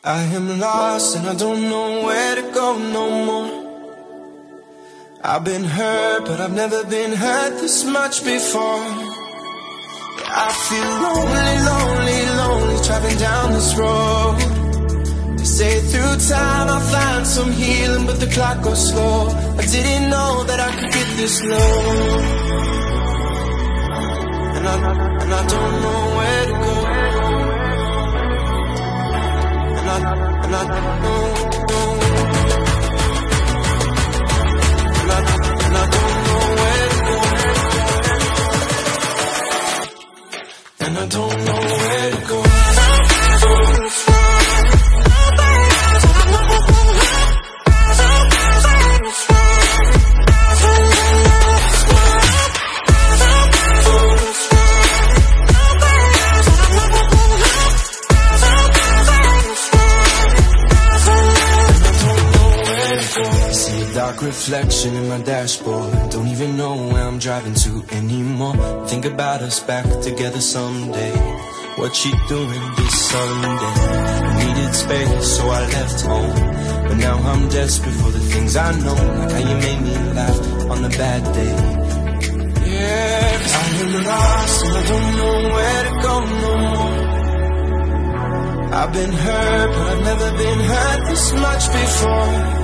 I am lost and I don't know where to go no more. I've been hurt, but I've never been hurt this much before. I feel lonely, lonely, lonely driving down this road. They say through time I'll find some healing, but the clock goes slow. I didn't know that I could get this low. And I don't know where to go. And I don't know. And I don't know where to go. And I don't know where to go. Reflection in my dashboard. Don't even know where I'm driving to anymore. Think about us back together someday. What you doing this Sunday? I needed space, so I left home. But now I'm desperate for the things I know, like how you made me laugh on a bad day. Yeah, 'cause I am lost and I don't know where to go no more. I've been hurt, but I've never been hurt this much before.